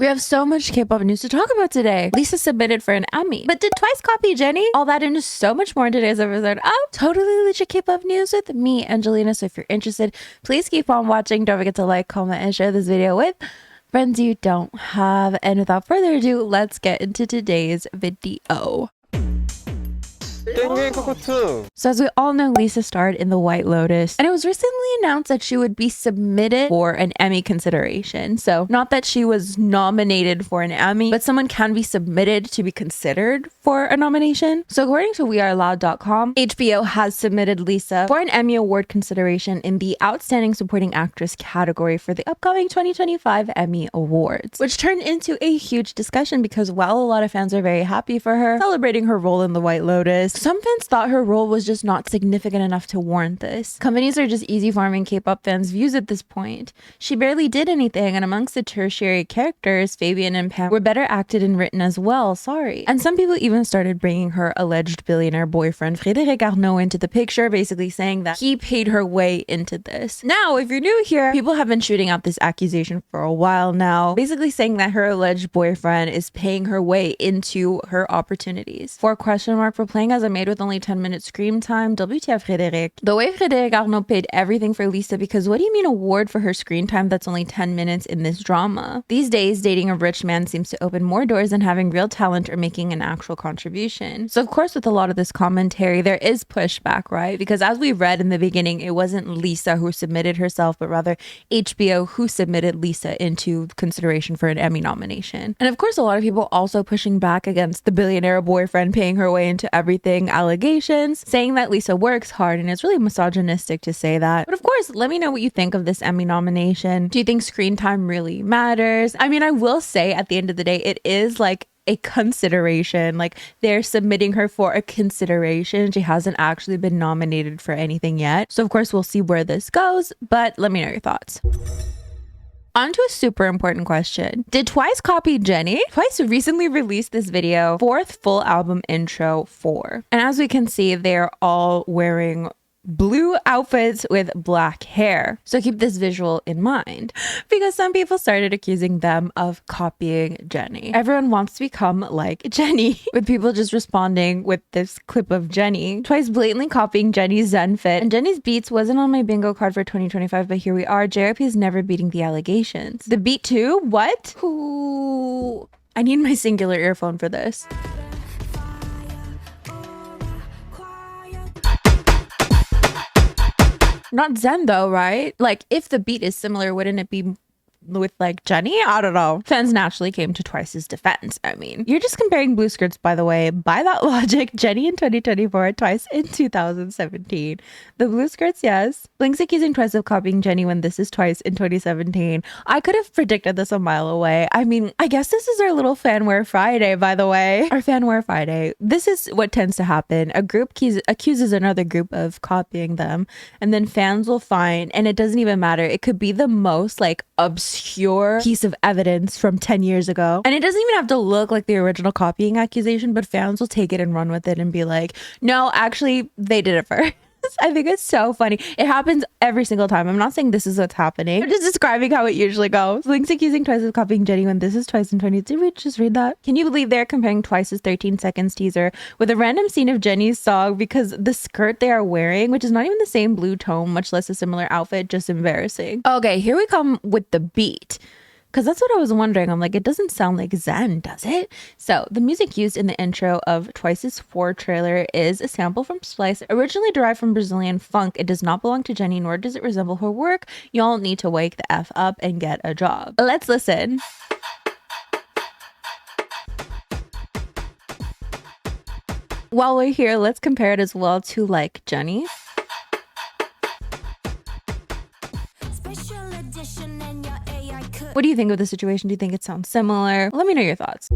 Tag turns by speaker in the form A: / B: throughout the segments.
A: We have so much K-pop news to talk about today. Lisa submitted for an Emmy, but did Twice copy Jennie? All that and so much more in today's episode of Totally Legit K-pop News with me, Angelina. So if you're interested, please keep on watching. Don't forget to like, comment, and share this video with friends you don't have. And without further ado, let's get into today's video. So as we all know, Lisa starred in The White Lotus, and it was recently announced that she would be submitted for an Emmy consideration. So not that she was nominated for an Emmy, but someone can be submitted to be considered for a nomination. So according to weareloud.com, HBO has submitted Lisa for an Emmy Award consideration in the Outstanding Supporting Actress category for the upcoming 2025 Emmy Awards, which turned into a huge discussion because while a lot of fans are very happy for her, celebrating her role in The White Lotus, some fans thought her role was just not significant enough to warrant this. Companies are just easy farming K-pop fans' views at this point. She barely did anything, and amongst the tertiary characters, Fabian and Pam were better acted and written as well, sorry. And some people even started bringing her alleged billionaire boyfriend Frédéric Arnault into the picture, basically saying that he paid her way into this. Now, if you're new here, people have been shooting out this accusation for a while now, basically saying that her alleged boyfriend is paying her way into her opportunities. For playing as a maid with only 10 minutes screen time, WTF Frédéric. The way Frédéric Arnault paid everything for Lisa, because what do you mean award for her screen time that's only 10 minutes in this drama? These days, dating a rich man seems to open more doors than having real talent or making an actual contribution. So of course, with a lot of this commentary, there is pushback, right? Because as we read in the beginning, it wasn't Lisa who submitted herself, but rather HBO who submitted Lisa into consideration for an Emmy nomination. And of course, a lot of people also pushing back against the billionaire boyfriend paying her way into everything allegations, saying that Lisa works hard, and it's really misogynistic to say that. But of course, let me know what you think of this Emmy nomination. Do you think screen time really matters? I mean, I will say at the end of the day, it is like a consideration. Like, they're submitting her for a consideration. She hasn't actually been nominated for anything yet. So of course, we'll see where this goes, but let me know your thoughts. On to a super important question. Did Twice copy Jennie? Twice recently released this video, fourth full album intro 4. And as we can see, they're all wearing blue outfits with black hair. So keep this visual in mind, because some people started accusing them of copying Jennie. Everyone wants to become like Jennie, with people just responding with this clip of Jennie. Twice blatantly copying Jennie's Zen fit, and Jennie's beats wasn't on my bingo card for 2025, but here we are. JYP is never beating the allegations. The beat too? What? Ooh, I need my singular earphone for this. Not Zen though, right? Like, if the beat is similar, wouldn't it be with like Jennie? I don't know. Fans naturally came to Twice's defense. I mean, you're just comparing blue skirts, by the way. By that logic, Jennie in 2024, Twice in 2017. The blue skirts, yes. Blink's accusing Twice of copying Jennie when this is Twice in 2017. I could have predicted this a mile away. I mean, I guess this is our little Fanware Friday, by the way. Our Fanware Friday. This is what tends to happen. A group accuses another group of copying them, and then fans will find, and it doesn't even matter. It could be the most like obscure piece of evidence from 10 years ago. And it doesn't even have to look like the original copying accusation, but fans will take it and run with it and be like, no, actually, they did it first. I think it's so funny. It happens every single time. I'm not saying this is what's happening. I'm just describing how it usually goes. Link's accusing Twice of copying Jennie when this is Twice in 20. Did we just read that? Can you believe they're comparing Twice's 13 seconds teaser with a random scene of Jennie's song because the skirt they are wearing, which is not even the same blue tone, much less a similar outfit, just embarrassing. Okay, here we come with the beat. Because that's what I was wondering. I'm like, it doesn't sound like Zen, does it? So the music used in the intro of Twice's 4 trailer is a sample from Splice, originally derived from Brazilian funk. It does not belong to Jennie, nor does it resemble her work. Y'all need to wake the F up and get a job. Let's listen. While we're here, let's compare it as well to like Jennie. What do you think of the situation? Do you think it sounds similar? Let me know your thoughts.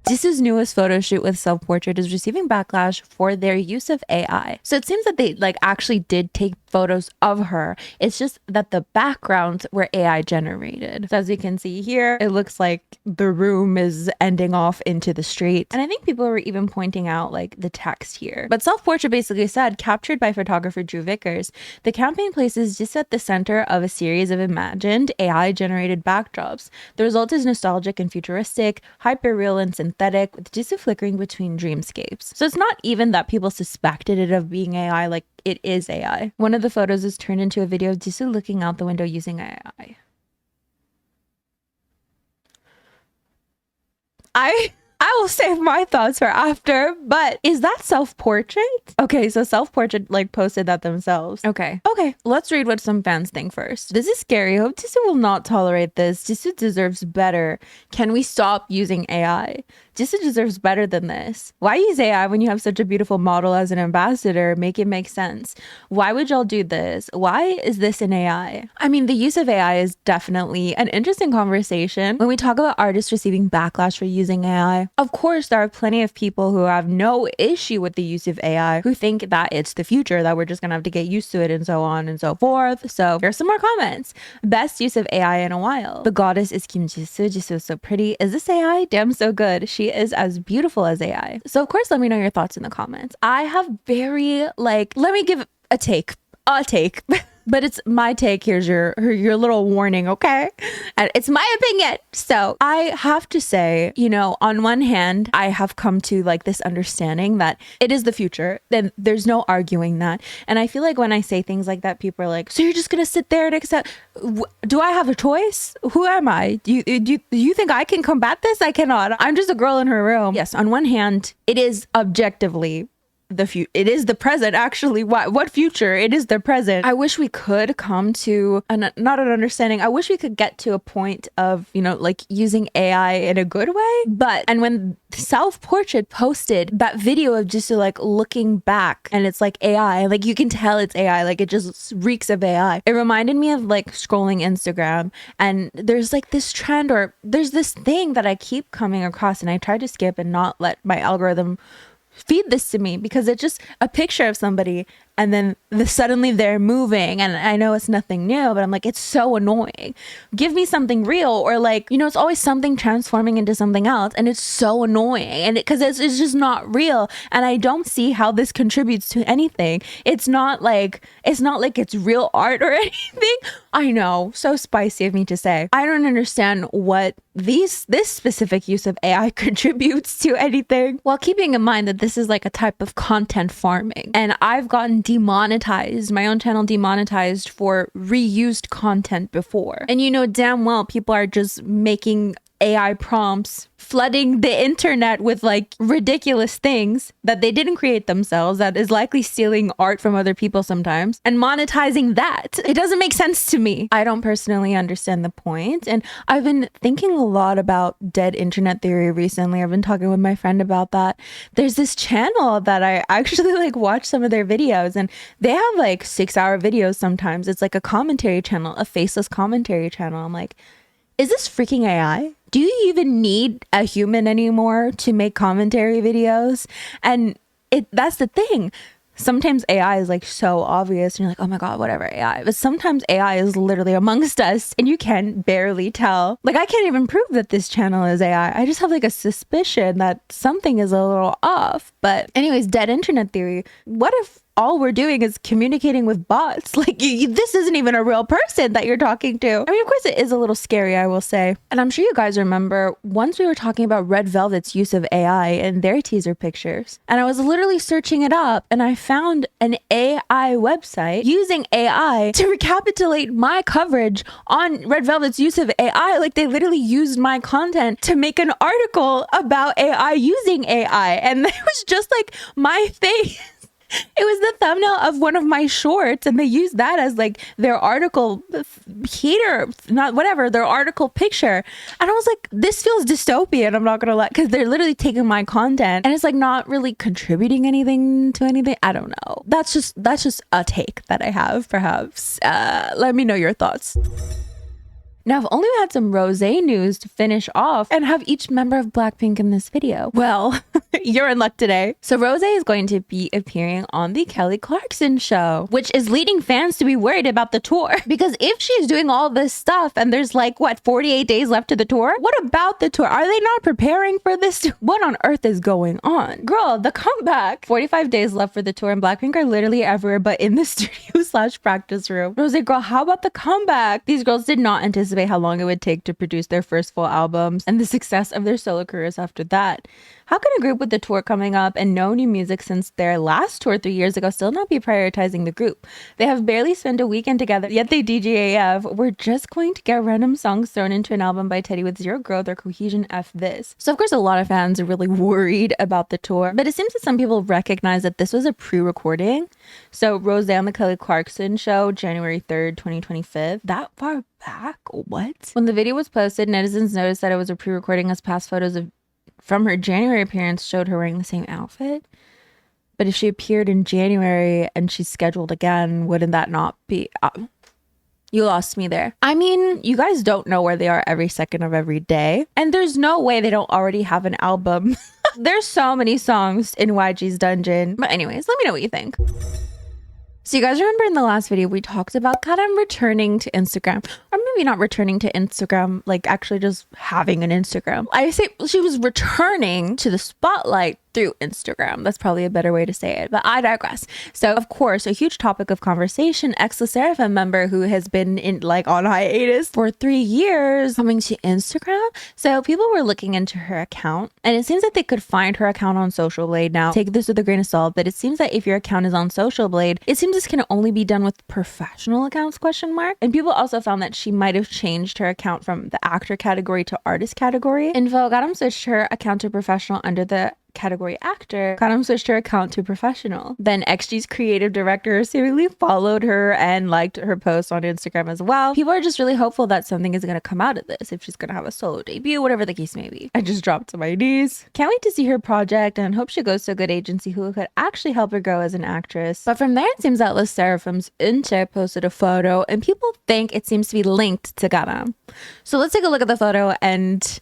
A: Jisoo's newest photo shoot with self-portrait is receiving backlash for their use of AI. So it seems that they like actually did take photos of her. It's just that the backgrounds were AI generated. So as you can see here, it looks like the room is ending off into the street. And I think people were even pointing out like the text here. But self-portrait basically said, captured by photographer Drew Vickers, the campaign places just at the center of a series of imagined AI generated backdrops. The result is nostalgic and futuristic, hyper-real and synthetic, with Jisoo flickering between dreamscapes. So it's not even that people suspected it of being AI, like it is AI. One of the photos is turned into a video of Jisoo looking out the window using AI. I will save my thoughts for after, but is that self-portrait? Okay, so self-portrait like posted that themselves. Okay, let's read what some fans think first. This is scary. Hope Jisoo will not tolerate this. Jisoo deserves better. Can we stop using AI? Jisoo deserves better than this. Why use AI when you have such a beautiful model as an ambassador? Make it make sense. Why would y'all do this? Why is this an AI? I mean, the use of AI is definitely an interesting conversation. When we talk about artists receiving backlash for using AI, of course, there are plenty of people who have no issue with the use of AI, who think that it's the future, that we're just gonna have to get used to it and so on and so forth. So here's some more comments. Best use of AI in a while. The goddess is Kim Jisoo. Jisoo is so pretty. Is this AI? Damn, so good. She is as beautiful as AI. So of course, let me know your thoughts in the comments. I have very let me give a take. But it's my take. Here's your little warning, okay? And it's my opinion. So I have to say, you know, on one hand, I have come to like this understanding that it is the future. Then there's no arguing that. And I feel like when I say things like that, people are like, so you're just gonna sit there and accept? Do I have a choice? Who am I? Do you think I can combat this? I cannot. I'm just a girl in her room. Yes, on one hand, it is objectively it is the present. Actually, what future? It is the present. I wish we could come to not an understanding. I wish we could get to a point of, you know, like using AI in a good way. And when self-portrait posted that video of just like looking back and it's like AI, like you can tell it's AI, like it just reeks of AI. It reminded me of like scrolling Instagram, and there's like this trend, or there's this thing that I keep coming across, and I try to skip and not let my algorithm feed this to me, because it's just a picture of somebody and then suddenly they're moving, and I know it's nothing new, but I'm like, it's so annoying. Give me something real, or like, you know, it's always something transforming into something else, and it's so annoying, and because it's just not real, and I don't see how this contributes to anything. It's not like it's real art or anything. I know, so spicy of me to say. I don't understand what this specific use of AI contributes to anything, while keeping in mind that this is like a type of content farming, and I've gotten demonetized, my own channel demonetized for reused content before. And you know damn well people are just making AI prompts, flooding the internet with like ridiculous things that they didn't create themselves, that is likely stealing art from other people sometimes, and monetizing that. It doesn't make sense to me. I don't personally understand the point. And I've been thinking a lot about dead internet theory recently. I've been talking with my friend about that. There's this channel that I actually like watch some of their videos, and they have like 6-hour videos sometimes. It's like a commentary channel, a faceless commentary channel. I'm like, is this freaking AI? Do you even need a human anymore to make commentary videos? And that's the thing. Sometimes AI is like so obvious and you're like, oh my God, whatever, AI. But sometimes AI is literally amongst us and you can barely tell. Like, I can't even prove that this channel is AI. I just have like a suspicion that something is a little off. But anyways, dead internet theory. What if all we're doing is communicating with bots? Like, this isn't even a real person that you're talking to. I mean, of course it is a little scary, I will say. And I'm sure you guys remember once we were talking about Red Velvet's use of AI in their teaser pictures. And I was literally searching it up and I found an AI website using AI to recapitulate my coverage on Red Velvet's use of AI. Like, they literally used my content to make an article about AI using AI. And it was just like my face. It was the thumbnail of one of my shorts, and they used that as like their article heater, not whatever, their article picture. And I was like, this feels dystopian. I'm not gonna lie, because they're literally taking my content and it's like not really contributing anything to anything. I don't know. That's just a take that I have, perhaps. Let me know your thoughts. Now, if only we had some Rosé news to finish off and have each member of Blackpink in this video. Well, you're in luck today. So Rosé is going to be appearing on the Kelly Clarkson show, which is leading fans to be worried about the tour. Because if she's doing all this stuff and there's like, what, 48 days left to the tour? What about the tour? Are they not preparing for this? What on earth is going on? Girl, the comeback. 45 days left for the tour and Blackpink are literally everywhere but in the studio/practice room. Rosé, girl, how about the comeback? These girls did not anticipate how long it would take to produce their first full albums and the success of their solo careers after that. How can a group with the tour coming up and no new music since their last tour 3 years ago still not be prioritizing the group? They have barely spent a weekend together, yet they DGAF. We're just going to get random songs thrown into an album by Teddy with zero growth or cohesion. F this. So of course a lot of fans are really worried about the tour, but it seems that some people recognize that this was a pre-recording. So Rosé on the Kelly Clarkson show, January 3rd, 2025. That far back? What? When the video was posted, netizens noticed that it was a pre-recording as past photos from her January appearance showed her wearing the same outfit. But if she appeared in January and she's scheduled again, wouldn't that not be... You lost me there. I mean, you guys don't know where they are every second of every day. And there's no way they don't already have an album. There's so many songs in YG's Dungeon. But anyways, let me know what you think. So you guys remember in the last video, we talked about Garam returning to Instagram. Or maybe not returning to Instagram, like actually just having an Instagram. I say she was returning to the spotlight through Instagram. That's probably a better way to say it, but I digress. So of course, a huge topic of conversation, ex-Sserafim member who has been in like on hiatus for 3 years coming to Instagram. So people were looking into her account and it seems that they could find her account on Social Blade. Now take this with a grain of salt, but it seems that if your account is on Social Blade, it seems this can only be done with professional accounts, ? And people also found that she might have changed her account from the actor category to artist category. Info, Garam switched her account to professional under the category actor. Garam switched her account to professional. Then XG's creative director seemingly followed her and liked her post on Instagram as well. People are just really hopeful that something is going to come out of this, if she's going to have a solo debut, whatever the case may be. I just dropped to my knees. Can't wait to see her project and hope she goes to a good agency who could actually help her grow as an actress. But from there, it seems that Sserafim's Eunchae posted a photo and people think it seems to be linked to Garam. So let's take a look at the photo and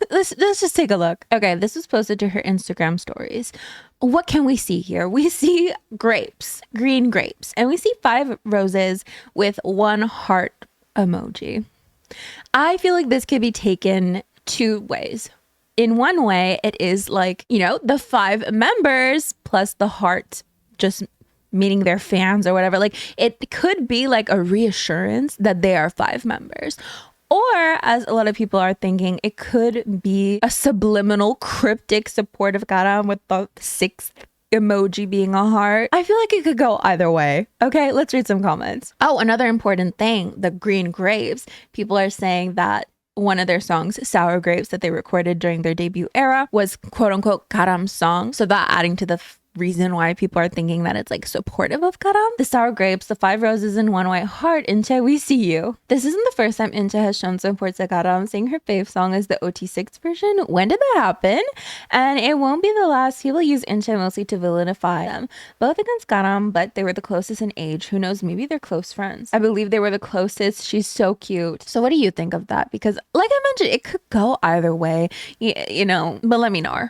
A: let's just take a look. Okay, this was posted to her Instagram stories. What can we see here? We see grapes, green grapes, and we see 5 roses with 1 heart emoji. I feel like this could be taken 2 ways. In one way, it is like, you know, the 5 members plus the heart, just meaning they're fans or whatever. Like it could be like a reassurance that they are 5 members. Or, as a lot of people are thinking, it could be a subliminal, cryptic support of Garam with the 6th emoji being a heart. I feel like it could go either way. Okay, let's read some comments. Oh, another important thing, the green grapes. People are saying that one of their songs, Sour Grapes, that they recorded during their debut era was quote-unquote Garam's song. So that adding to the reason why people are thinking that it's like supportive of Garam. The sour grapes, the 5 roses and 1 white heart. Eunchae, we see you. This isn't the first time Eunchae has shown support to Garam, saying her fave song is the OT6 version. When did that happen? And it won't be the last. People use Eunchae mostly to vilify them, both against Garam, but they were the closest in age. Who knows, maybe they're close friends. I believe they were the closest. She's so cute. So what do you think of that? Because like I mentioned, it could go either way, you know, but let me know.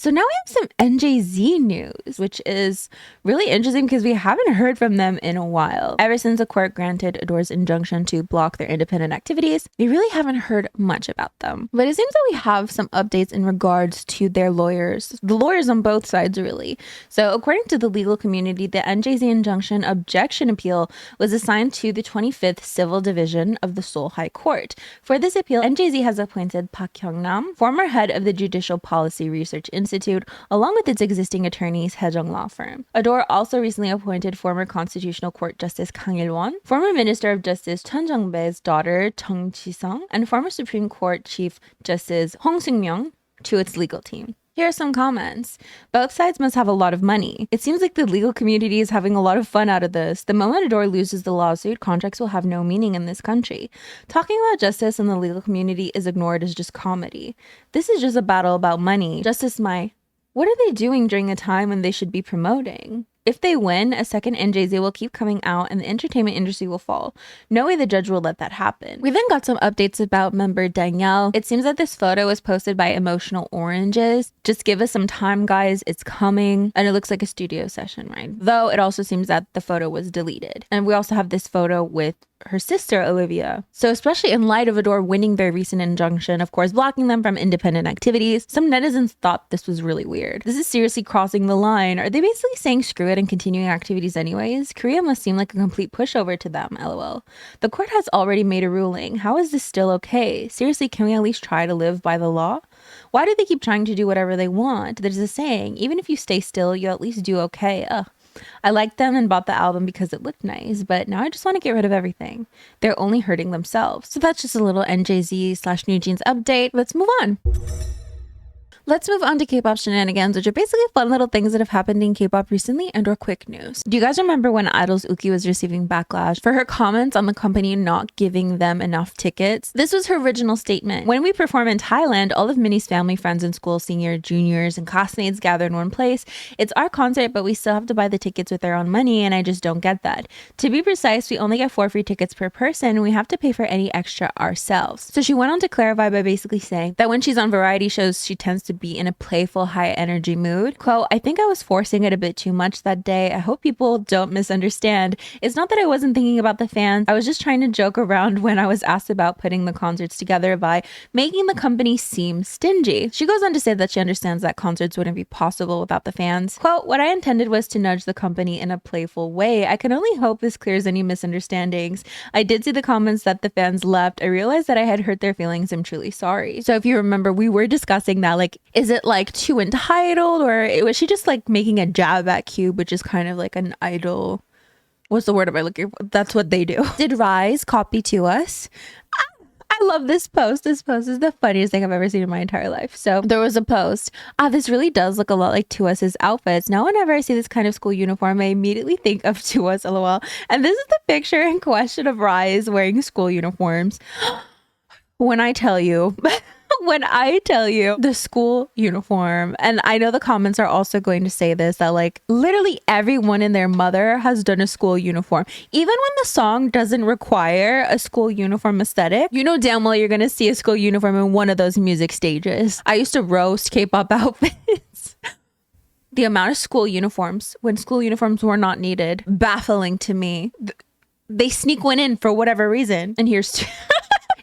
A: So now we have some NJZ news, which is really interesting because we haven't heard from them in a while. Ever since the court granted Adore's injunction to block their independent activities, we really haven't heard much about them. But it seems that we have some updates in regards to their lawyers, the lawyers on both sides really. So according to the legal community, the NJZ injunction objection appeal was assigned to the 25th Civil Division of the Seoul High Court. For this appeal, NJZ has appointed Park Hyung-nam, former head of the Judicial Policy Research Institute, along with its existing attorneys, Haejong Law Firm. Adore also recently appointed former Constitutional Court Justice Kang Il-won, former Minister of Justice Chun Jung-bae's daughter Chung Chi-sung, and former Supreme Court Chief Justice Hong Seung-myung to its legal team. Here are some comments. Both sides must have a lot of money. It seems like the legal community is having a lot of fun out of this. The moment Adore loses the lawsuit, contracts will have no meaning in this country. Talking about justice and the legal community is ignored as just comedy. This is just a battle about money. Justice Mai. What are they doing during a time when they should be promoting? If they win, a second NJZ will keep coming out and the entertainment industry will fall. No way the judge will let that happen. We then got some updates about member Danielle. It seems that this photo was posted by Emotional Oranges. Just give us some time, guys. It's coming. And it looks like a studio session, right? Though it also seems that the photo was deleted. And we also have this photo with her sister Olivia. So especially in light of Adore winning their recent injunction, of course blocking them from independent activities, some netizens thought this was really weird. This is seriously crossing the line. Are they basically saying screw it and continuing activities anyways? Korea must seem like a complete pushover to them, lol. The court has already made a ruling. How is this still okay? Seriously, can we at least try to live by the law? Why do they keep trying to do whatever they want? There's a saying, even if you stay still, you'll at least do okay. Ugh. I liked them and bought the album because it looked nice, but now I just want to get rid of everything. They're only hurting themselves. So that's just a little NJZ/NewJeans update. Let's move on. Let's move on to Kpop Shenanigans, which are basically fun little things that have happened in K-pop recently and or quick news. Do you guys remember when Idol's Uki was receiving backlash for her comments on the company not giving them enough tickets? This was her original statement. When we perform in Thailand, all of Minnie's family, friends in school, senior, juniors, and classmates gather in one place. It's our concert, but we still have to buy the tickets with our own money, and I just don't get that. To be precise, we only get 4 free tickets per person, and we have to pay for any extra ourselves. So she went on to clarify by basically saying that when she's on variety shows, she tends to be in a playful, high energy mood. Quote, I think I was forcing it a bit too much that day. I hope people don't misunderstand. It's not that I wasn't thinking about the fans. I was just trying to joke around when I was asked about putting the concerts together by making the company seem stingy. She goes on to say that she understands that concerts wouldn't be possible without the fans. Quote, what I intended was to nudge the company in a playful way. I can only hope this clears any misunderstandings. I did see the comments that the fans left. I realized that I had hurt their feelings. I'm truly sorry. So if you remember, we were discussing that, like, is it like too entitled, or was she just like making a jab at Cube, which is kind of like an idol? What's the word am I looking for? That's what they do. Did Rise copy to us? I love this post. This post is the funniest thing I've ever seen in my entire life. So there was a post. This really does look a lot like Tuas's outfits. Now, whenever I see this kind of school uniform, I immediately think of Tuas, lol. And this is the picture in question of Rise wearing school uniforms. When I tell you... When I tell you the school uniform, and I know the comments are also going to say this, that like literally everyone and their mother has done a school uniform. Even when the song doesn't require a school uniform aesthetic, you know damn well you're going to see a school uniform in one of those music stages. I used to roast K-pop outfits. The amount of school uniforms when school uniforms were not needed, baffling to me. They sneak one in for whatever reason. And here's...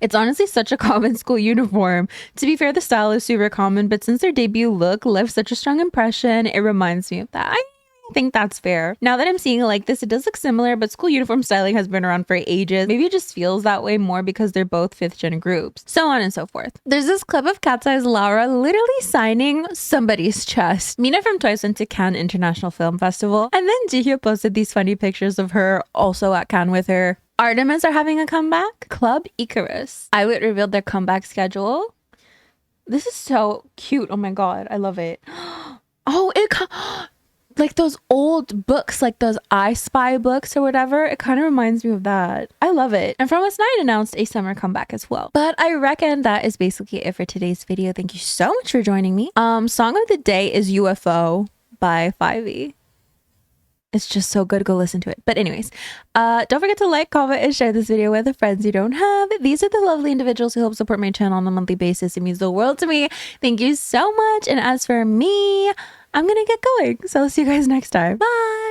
A: It's honestly such a common school uniform. To be fair, the style is super common, but since their debut look left such a strong impression, it reminds me of that. I think that's fair. Now that I'm seeing it like this, it does look similar, but school uniform styling has been around for ages. Maybe it just feels that way more because they're both 5th gen groups. So on and so forth. There's this clip of Cat's Eyes Laura literally signing somebody's chest. Mina from Twice went to Cannes International Film Festival, and then Jihyo posted these funny pictures of her also at Cannes with her. Artemis are having a comeback. Club Icarus. IWIT revealed their comeback schedule. This is so cute. Oh my god, I love it. Oh, like those old books, like those I Spy books or whatever. It kind of reminds me of that. I love it. And From Us 9 announced a summer comeback as well. But I reckon that is basically it for today's video. Thank you so much for joining me. Song of the day is UFO by 5E. It's just so good. Go listen to it. But anyways, don't forget to like, comment, and share this video with the friends you don't have. These are the lovely individuals who help support my channel on a monthly basis. It means the world to me. Thank you so much. And as for me, I'm gonna get going. So I'll see you guys next time. Bye.